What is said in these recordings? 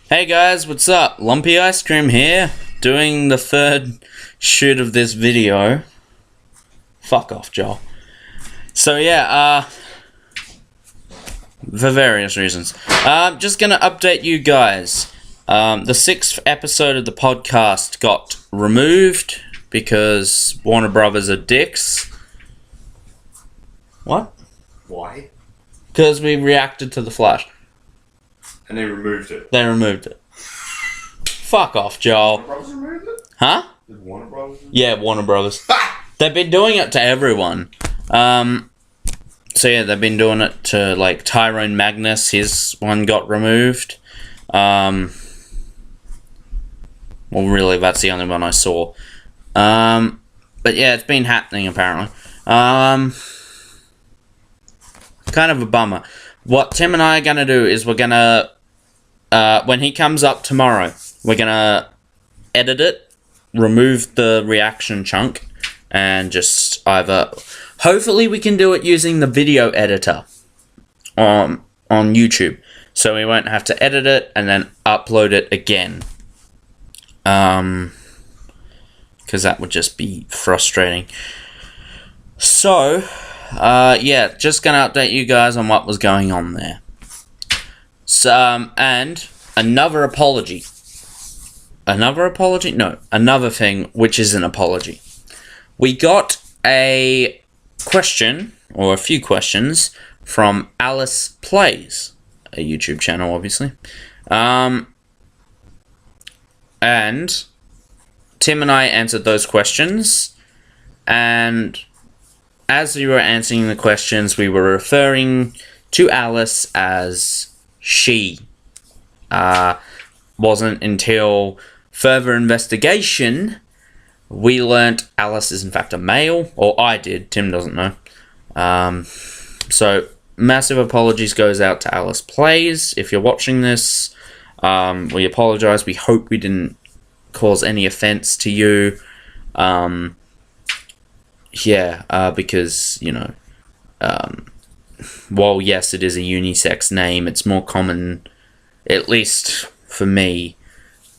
Hey guys, what's up? Lumpy Ice Cream here, doing the third shoot of this video. Fuck off, Joel. So yeah, for various reasons. I'm just gonna update you guys. The 6th episode of the podcast got removed because Warner Brothers are dicks. What? Why? Because we reacted to The Flash. And they removed it. They removed it. Fuck off, Joel. Warner Brothers removed it? Huh? Did Warner Brothers? Yeah, Warner Brothers. They've been doing it to everyone. So yeah, they've been doing it to, like, Tyrone Magnus. His one got removed. Well, really, that's the only one I saw. But yeah, it's been happening, apparently. Kind of a bummer. What Tim and I are gonna do is we're gonna, when he comes up tomorrow, we're gonna edit it, remove the reaction chunk, and just either... Hopefully we can do it using the video editor on YouTube, so we won't have to edit it and then upload it again. Because that would just be frustrating. So, yeah, just gonna update you guys on what was going on there. So, and another apology. Another apology? No, another thing which is an apology. We got a question, or a few questions, from Alice Plays, a YouTube channel, obviously. And Tim and I answered those questions, and as we were answering the questions, we were referring to Alice as she. Wasn't until further investigation we learnt Alice is in fact a male, or I did, Tim doesn't know. So, massive apologies goes out to Alice Plays. If you're watching this, we apologise. We hope we didn't cause any offence to you. Because, you know, while yes, it is a unisex name, it's more common, at least for me,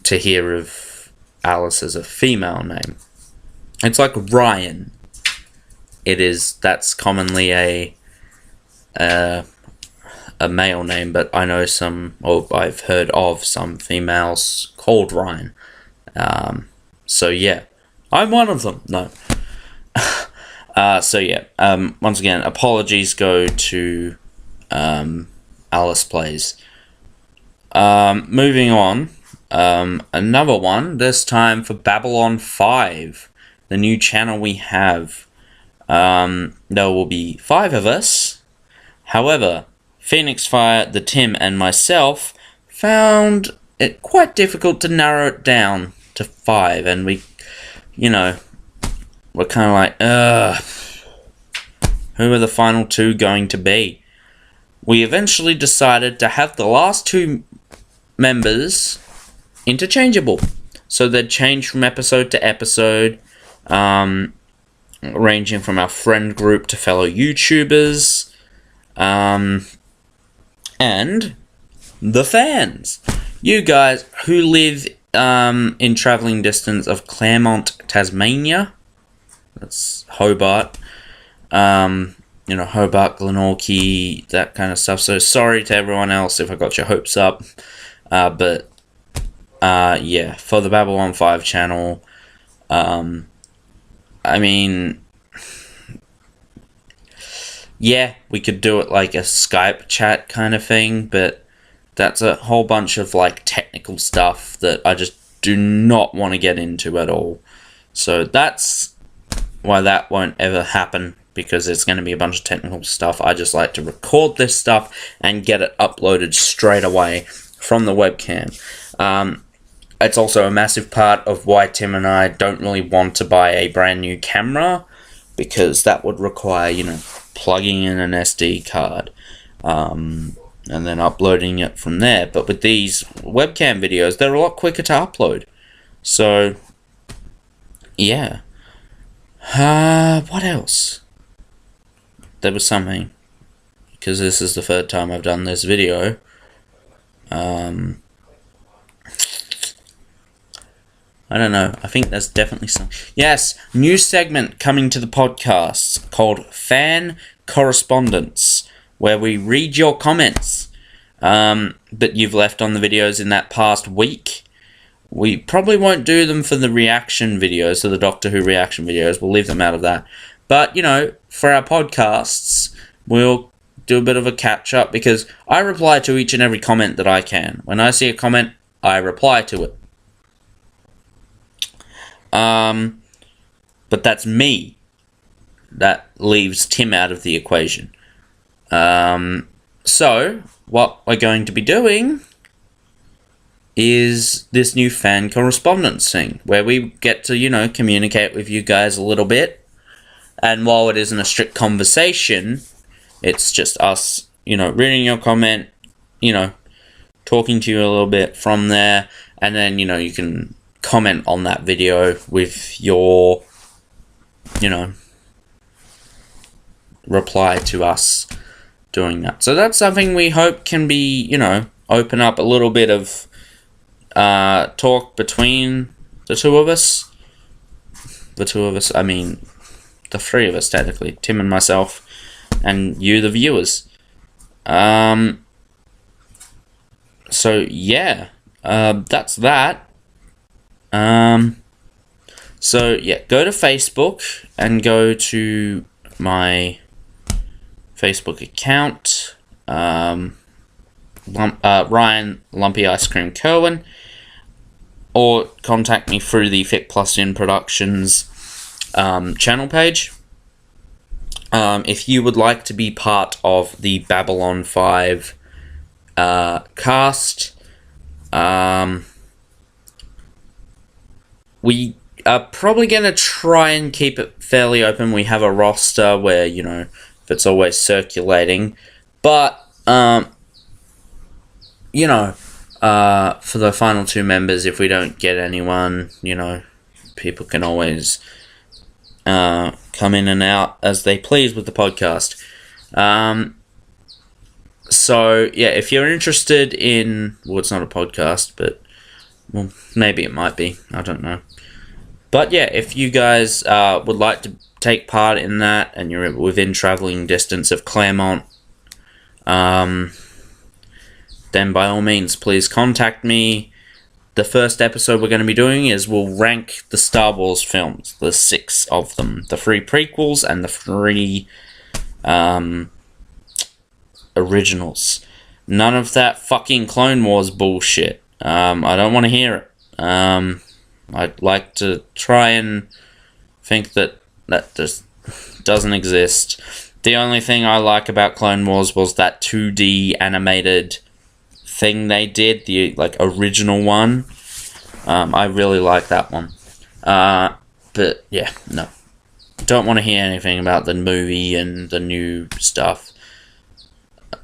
to hear of Alice as a female name. It's like Ryan. That's commonly a male name, but I know I've heard of some females called Ryan. So yeah, I'm one of them. No. So yeah, once again, apologies go to Alice Plays. Moving on, another one, this time for BabbleOn 5, the new channel we have. There will be 5 of us. However, Phoenix Fire, the Tim, and myself found it quite difficult to narrow it down to 5, and we, you know, we're kind of like, who are the final 2 going to be? We eventually decided to have the last 2 members interchangeable. So they'd change from episode to episode, ranging from our friend group to fellow YouTubers, and the fans. You guys who live in travelling distance of Claremont, Tasmania. That's Hobart. You know, Hobart, Glenorchy, that kind of stuff. So sorry to everyone else if I got your hopes up. But yeah, for the BabbleOn 5 channel, I mean, yeah, we could do it like a Skype chat kind of thing, but that's a whole bunch of, like, technical stuff that I just do not want to get into at all. So that's why that won't ever happen, because it's going to be a bunch of technical stuff. I just like to record this stuff and get it uploaded straight away from the webcam. It's also a massive part of why Tim and I don't really want to buy a brand new camera, because that would require, you know, plugging in an SD card, and then uploading it from there. But with these webcam videos, they're a lot quicker to upload. So, yeah. What else? There was something, because this is the 3rd time I've done this video. I don't know. I think there's definitely some. Yes, new segment coming to the podcast called Fan Correspondence, where we read your comments that you've left on the videos in that past week. We probably won't do them for the reaction videos, so the Doctor Who reaction videos. We'll leave them out of that. But, you know, for our podcasts, we'll do a bit of a catch-up, because I reply to each and every comment that I can. When I see a comment, I reply to it. But that's me. That leaves Tim out of the equation. So, what we're going to be doing is this new fan correspondence thing, where we get to, you know, communicate with you guys a little bit. And while it isn't a strict conversation, it's just us, you know, reading your comment, you know, talking to you a little bit from there, and then, you know, you can comment on that video with your, you know, reply to us doing that. So that's something we hope can be, you know, open up a little bit of talk between the two of us. The two of us, I mean, the three of us, technically. Tim and myself, and you, the viewers. So, yeah. That's that. So, yeah, go to Facebook and go to my Facebook account, Ryan Lumpy Ice Cream Kerwin, or contact me through the Thick+ThinProductions channel page. If you would like to be part of the BabbleOn 5 cast, we are probably going to try and keep it fairly open. We have a roster where, you know, it's always circulating. But, you know, for the final two members, if we don't get anyone, you know, people can always come in and out as they please with the podcast. So, yeah, if you're interested in... Well, it's not a podcast, but... Well, maybe it might be. I don't know. But, yeah, if you guys would like to take part in that, and you're within travelling distance of Claremont, then by all means, please contact me. The first episode we're going to be doing is we'll rank the Star Wars films, the 6 of them, the 3 prequels and the 3 originals. None of that fucking Clone Wars bullshit. I don't want to hear it. I'd like to try and think that just doesn't exist. The only thing I like about Clone Wars was that 2D animated thing they did, the like original one. I really like that one. But yeah, no. Don't want to hear anything about the movie and the new stuff.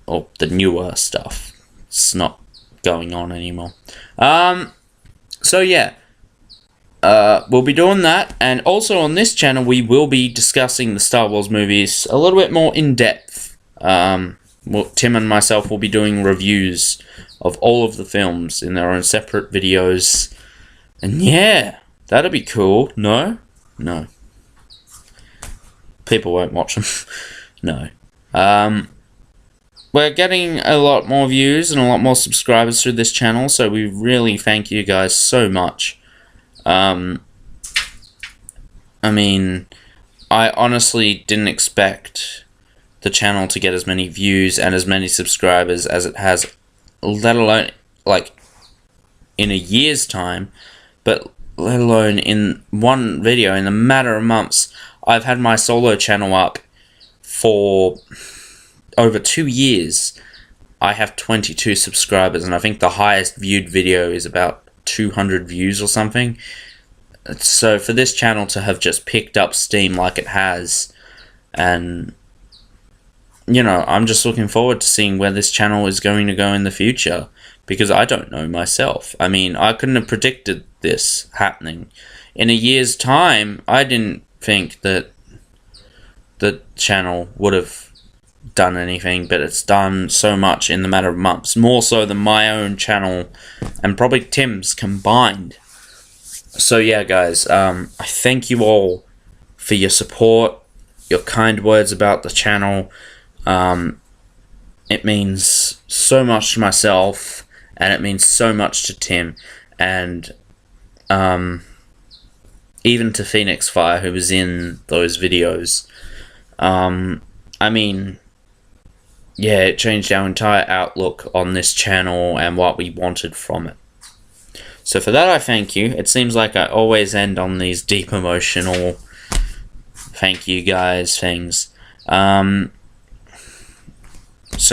Or the newer stuff. It's not going on anymore. So yeah. We'll be doing that, and also on this channel we will be discussing the Star Wars movies a little bit more in depth. Tim and myself will be doing reviews of all of the films in their own separate videos, and yeah, that'll be cool. No? People won't watch them. No. We're getting a lot more views and a lot more subscribers through this channel, so we really thank you guys so much. I mean, I honestly didn't expect the channel to get as many views and as many subscribers as it has, let alone, like, in a year's time, but let alone in one video, in a matter of months. I've had my solo channel up for over 2 years. I have 22 subscribers, and I think the highest viewed video is about 200 views or something. So for this channel to have just picked up steam like it has, and you know, I'm just looking forward to seeing where this channel is going to go in the future, because I don't know myself. I mean, I couldn't have predicted this happening. In a year's time, I didn't think that the channel would have done anything, but it's done so much in the matter of months, more so than my own channel and probably Tim's combined. So yeah, guys, I thank you all for your support, your kind words about the channel. It means so much to myself, and it means so much to Tim, and even to Phoenix Fire, who was in those videos. I mean, yeah, it changed our entire outlook on this channel and what we wanted from it. So for that, I thank you. It seems like I always end on these deep emotional thank you guys things. So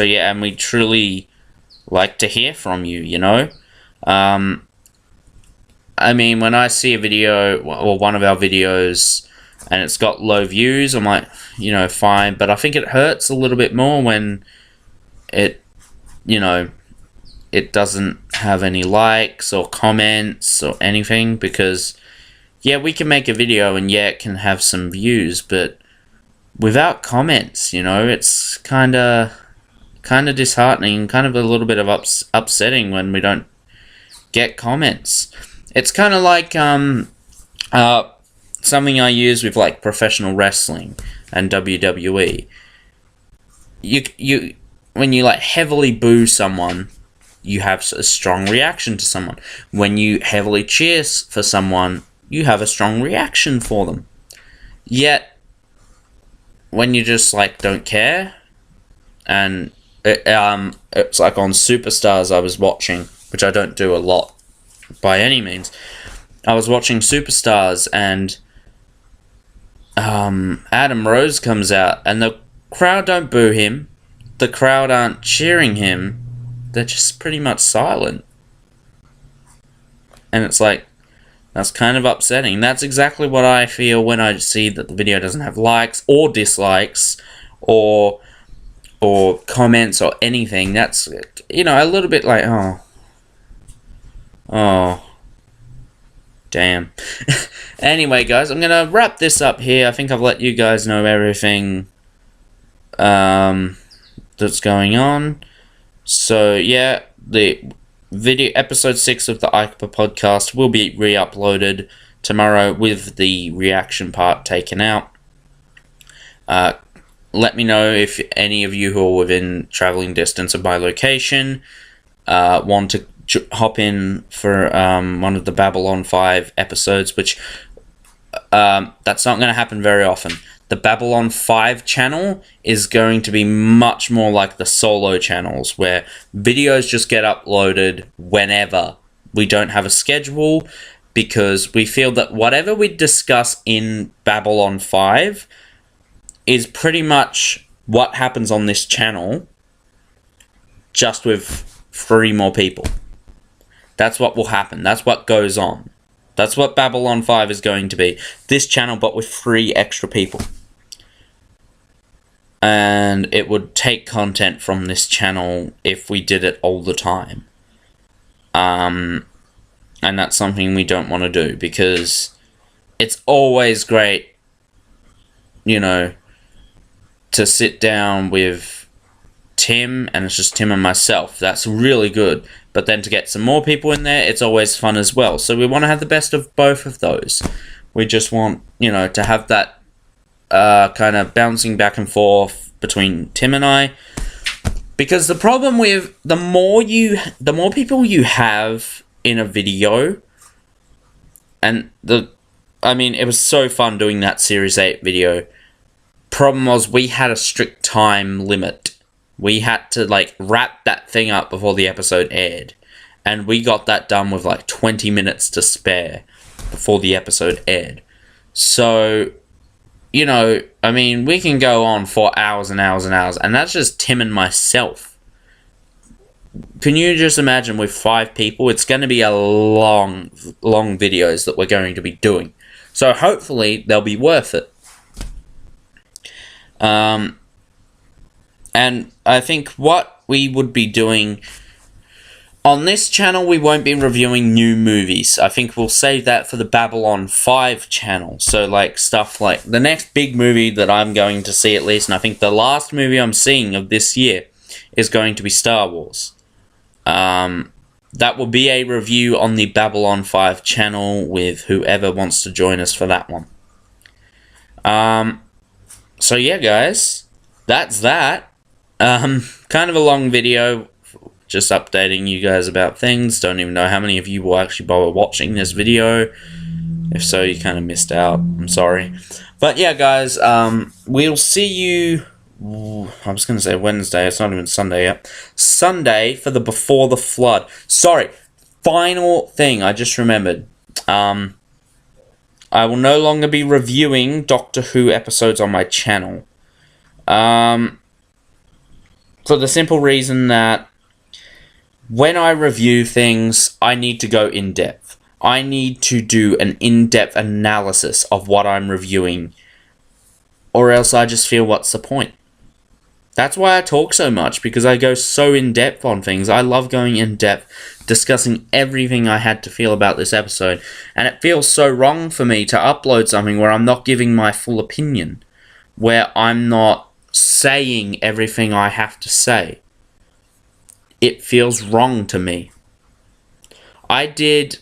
yeah, and we truly like to hear from you, you know? I mean, when I see a video, or one of our videos, and it's got low views, I'm like, you know, fine. But I think it hurts a little bit more when it, you know, it doesn't have any likes or comments or anything, because, yeah, we can make a video and, yeah, it can have some views, but without comments, you know, it's kind of disheartening, kind of a little bit of upsetting when we don't get comments. It's kind of like something I use with like professional wrestling and WWE. You when you like heavily boo someone, you have a strong reaction to someone. When you heavily cheer for someone, you have a strong reaction for them. Yet when you just like don't care, and it's like on Superstars I was watching, which I don't do a lot by any means. I was watching Superstars, and Adam Rose comes out, and the crowd don't boo him. The crowd aren't cheering him. They're just pretty much silent. And it's like, that's kind of upsetting. That's exactly what I feel when I see that the video doesn't have likes or dislikes or comments or anything. That's, you know, a little bit like, oh, damn. Anyway, guys, I'm going to wrap this up here. I think I've let you guys know everything that's going on. So, yeah, the video episode 6 of the ICPA podcast will be re-uploaded tomorrow with the reaction part taken out. Let me know if any of you who are within traveling distance of my location want to hop in for one of the BabbleOn 5 episodes, which that's not going to happen very often. The BabbleOn 5 channel is going to be much more like the solo channels, where videos just get uploaded whenever. We don't have a schedule, because we feel that whatever we discuss in BabbleOn 5 is pretty much what happens on this channel, just with 3 more people. That's what will happen. That's what goes on. That's what BabbleOn 5 is going to be. This channel, but with 3 extra people. And it would take content from this channel if we did it all the time. And that's something we don't want to do, because it's always great, you know, to sit down with Tim, and it's just Tim and myself. That's really good. But then to get some more people in there, it's always fun as well. So we want to have the best of both of those. We just want, you know, to have that kind of bouncing back and forth between Tim and I. Because the problem with the more people you have in a video, and I mean, it was so fun doing that Series 8 video. Problem was, we had a strict time limit. We had to, like, wrap that thing up before the episode aired. And we got that done with, like, 20 minutes to spare before the episode aired. So, you know, I mean, we can go on for hours and hours and hours. And that's just Tim and myself. Can you just imagine with 5 people? It's going to be a long videos that we're going to be doing. So, hopefully, they'll be worth it. And I think what we would be doing on this channel, we won't be reviewing new movies. I think we'll save that for the BabbleOn 5 channel. So, like, stuff like the next big movie that I'm going to see, at least, and I think the last movie I'm seeing of this year is going to be Star Wars. that will be a review on the BabbleOn 5 channel with whoever wants to join us for that one. So yeah, guys, that's that. Kind of a long video, just updating you guys about things. Don't even know how many of you will actually bother watching this video. If so, you kind of missed out. I'm sorry. But yeah, guys, we'll see you... I was going to say Wednesday. It's not even Sunday yet. Sunday for the Before the Flood. Sorry. Final thing I just remembered. I will no longer be reviewing Doctor Who episodes on my channel. For the simple reason that when I review things, I need to go in depth. I need to do an in-depth analysis of what I'm reviewing, or else I just feel, what's the point? That's why I talk so much, because I go so in-depth on things. I love going in-depth, discussing everything I had to feel about this episode, and it feels so wrong for me to upload something where I'm not giving my full opinion, where I'm not saying everything I have to say. It feels wrong to me. I did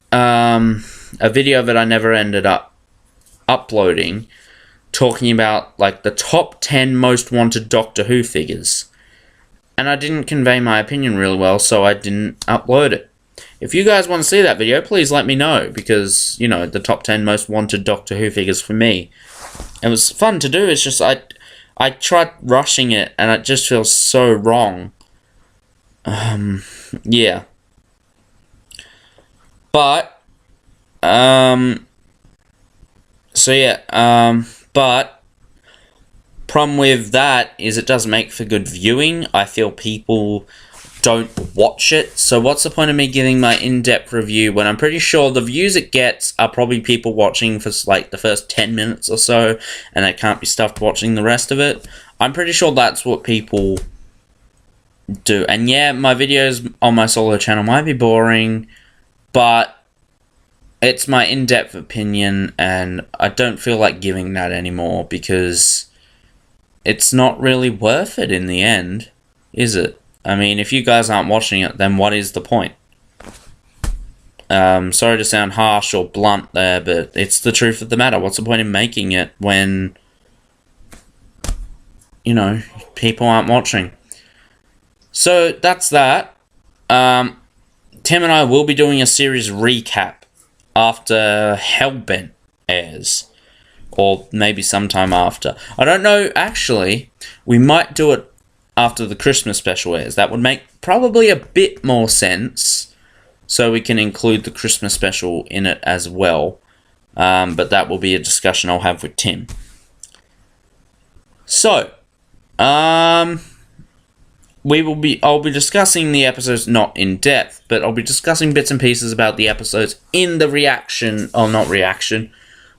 a video that I never ended up uploading, talking about like the top 10 most wanted Doctor Who figures, and I didn't convey my opinion really well, so I didn't upload it. If you guys want to see that video, please let me know, because, you know, the top 10 most wanted Doctor Who figures for me, it was fun to do. It's just I tried rushing it, and it just feels so wrong. Yeah. But, so yeah, but problem with that is it doesn't make for good viewing. I feel people don't watch it, so what's the point of me giving my in-depth review when I'm pretty sure the views it gets are probably people watching for like the first 10 minutes or so, and they can't be stuffed watching the rest of it. I'm pretty sure that's what people do. And yeah, my videos on my solo channel might be boring, but it's my in-depth opinion, and I don't feel like giving that anymore, because it's not really worth it in the end, is it? I mean, if you guys aren't watching it, then what is the point? Sorry to sound harsh or blunt there, but it's the truth of the matter. What's the point in making it when, you know, people aren't watching? So, that's that. Tim and I will be doing a series recap after Hellbent airs, or maybe sometime after. I don't know, actually. We might do it after the Christmas special airs. That would make probably a bit more sense, so we can include the Christmas special in it as well. But that will be a discussion I'll have with Tim. So, I'll be discussing the episodes not in depth, but I'll be discussing bits and pieces about the episodes in the reaction, or not reaction.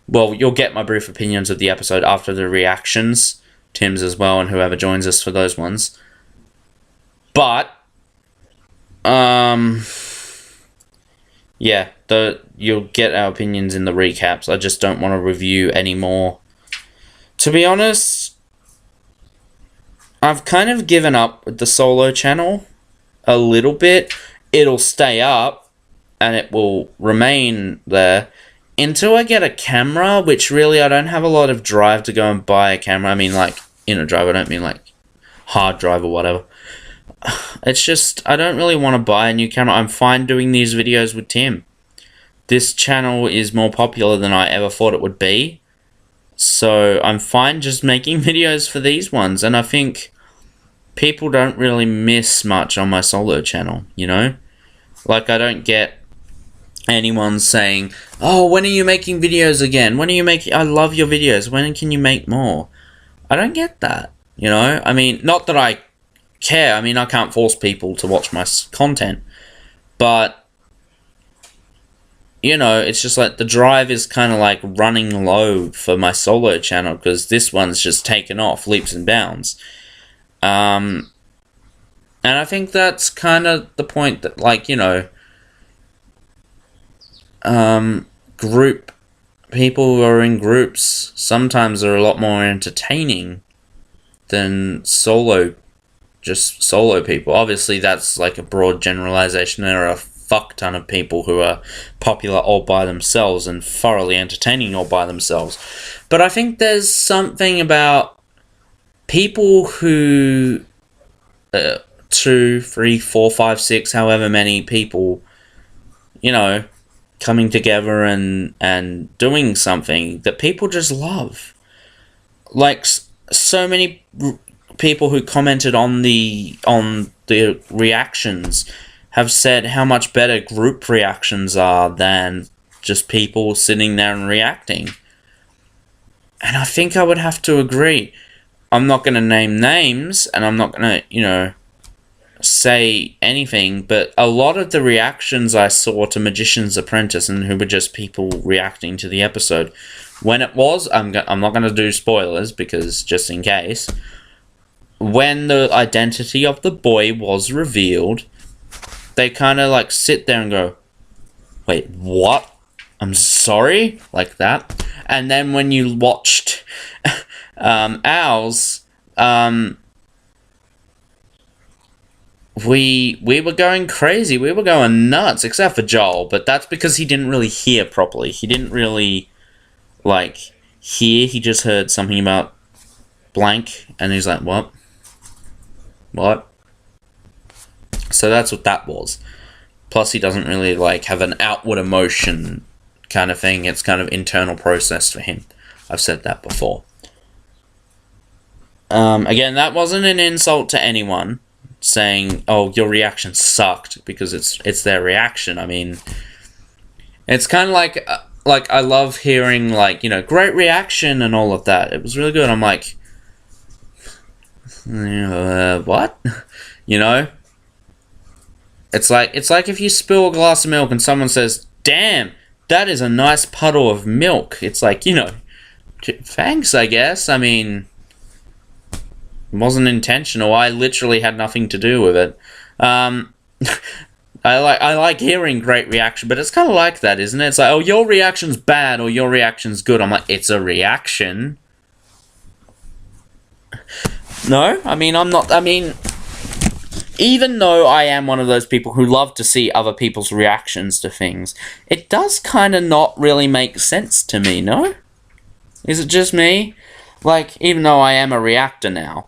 Well, you'll get my brief opinions of the episode after the reactions, Tim's as well, and whoever joins us for those ones. But, yeah, you'll get our opinions in the recaps. I just don't want to review anymore. To be honest, I've kind of given up with the solo channel a little bit. It'll stay up, and it will remain there until I get a camera, which really I don't have a lot of drive to go and buy a camera. I mean, like, inner drive, I don't mean, like, hard drive or whatever. It's just, I don't really want to buy a new camera. I'm fine doing these videos with Tim. This channel is more popular than I ever thought it would be. So, I'm fine just making videos for these ones. And I think people don't really miss much on my solo channel, you know? Like, I don't get anyone saying, oh, when are you making videos again? When are you making... I love your videos. When can you make more? I don't get that, you know? I mean, not that I care. I mean, I can't force people to watch my content. But, you know, it's just like the drive is kind of like running low for my solo channel, because this one's just taken off leaps and bounds. And I think that's kind of the point that, like, you know, people who are in groups sometimes are a lot more entertaining than solo just solo people. Obviously, that's like a broad generalization. There are a fuck ton of people who are popular all by themselves and thoroughly entertaining all by themselves. But I think there's something about people who 2, 3, 4, 5, 6, however many people, you know, coming together and doing something that people just love. Like, so many people who commented on the reactions have said how much better group reactions are than just people sitting there and reacting. And I think I would have to agree. I'm not going to name names, and I'm not going to, say anything, but a lot of the reactions I saw to Magician's Apprentice, and who were just people reacting to the episode, when it was, I'm not going to do spoilers, because just in case, when the identity of the boy was revealed, they kind of like sit there and go, wait, what? I'm sorry? Like that. And then when you watched ours, we were going crazy. We were going nuts, except for Joel, but that's because he didn't really hear properly. He didn't really, hear. He just heard something about blank, and he's like, what? What? So that's what that was. Plus, he doesn't really, have an outward emotion kind of thing. It's kind of internal process for him. I've said that before. Again, that wasn't an insult to anyone saying, oh, your reaction sucked, because it's their reaction. I mean, it's kind of like I love hearing, great reaction and all of that. It was really good. I'm like, what? It's like if you spill a glass of milk and someone says, damn, that is a nice puddle of milk. It's like, thanks, I guess. I mean, it wasn't intentional. I literally had nothing to do with it. I like hearing great reaction, but it's kind of like that, isn't it? It's like, oh, your reaction's bad or your reaction's good. I'm like, it's a reaction. No, even though I am one of those people who love to see other people's reactions to things, it does kind of not really make sense to me, no? Is it just me? Even though I am a reactor now.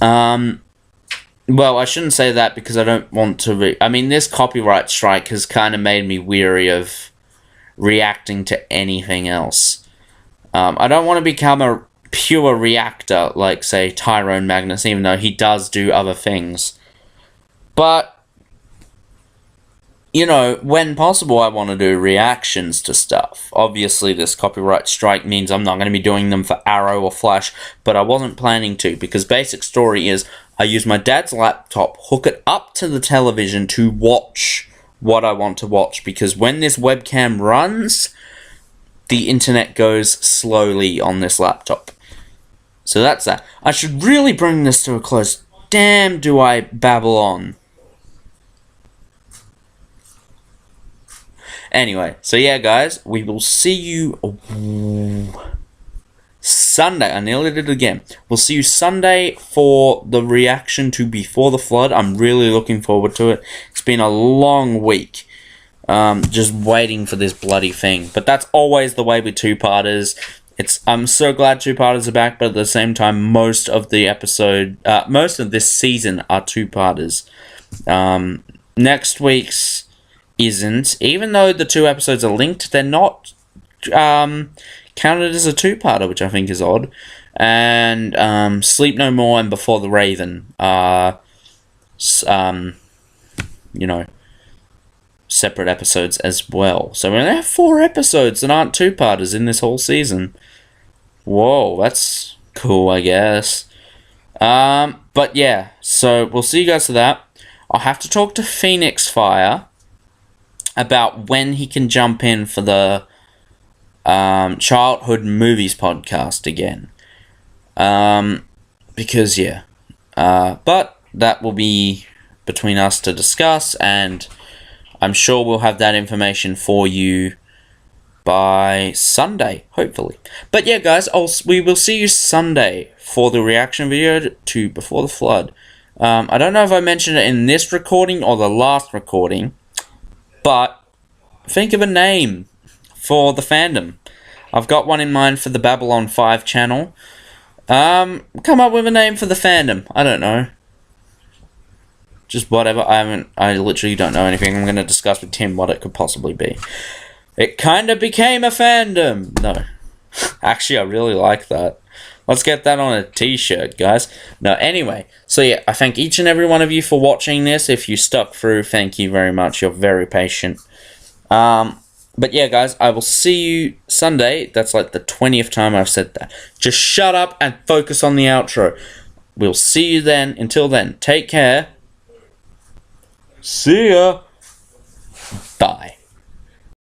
Well, I shouldn't say that because I don't want to this copyright strike has kind of made me weary of reacting to anything else. I don't want to become a pure reactor like, say, Tyrone Magnus, even though he does do other things. But, when possible, I want to do reactions to stuff. Obviously, this copyright strike means I'm not going to be doing them for Arrow or Flash, but I wasn't planning to, because basic story is I use my dad's laptop, hook it up to the television to watch what I want to watch, because when this webcam runs, the internet goes slowly on this laptop. So that's that. I should really bring this to a close. Damn, do I babble on. Anyway, so yeah, guys, we will see you Sunday. I nearly did it again. We'll see you Sunday for the reaction to Before the Flood. I'm really looking forward to it. It's been a long week. Just waiting for this bloody thing. But that's always the way with two-parters. I'm so glad two-parters are back, but at the same time, most of this season are two-parters. Next week's isn't. Even though the 2 episodes are linked, they're not counted as a two-parter, which I think is odd. And Sleep No More and Before the Raven are, separate episodes as well. So we only have 4 episodes that aren't two-parters in this whole season. Whoa, that's cool, I guess. But yeah, so we'll see you guys for that. I'll have to talk to Phoenix Fire about when he can jump in for the Childhood Movies podcast again. Because, yeah. But that will be between us to discuss, and I'm sure we'll have that information for you by Sunday, hopefully. But yeah, guys, we will see you Sunday for the reaction video to Before the Flood. I don't know if I mentioned it in this recording or the last recording, but think of a name for the fandom. I've got one in mind for the BabbleOn 5 channel. Come up with a name for the fandom. I don't know. Just whatever. I literally don't know anything. I'm going to discuss with Tim what it could possibly be. It kind of became a fandom. No. Actually, I really like that. Let's get that on a t-shirt, guys. No, anyway. So yeah, I thank each and every one of you for watching this. If you stuck through, thank you very much. You're very patient. But yeah, guys, I will see you Sunday. That's like the 20th time I've said that. Just shut up and focus on the outro. We'll see you then. Until then, take care. See ya. Bye.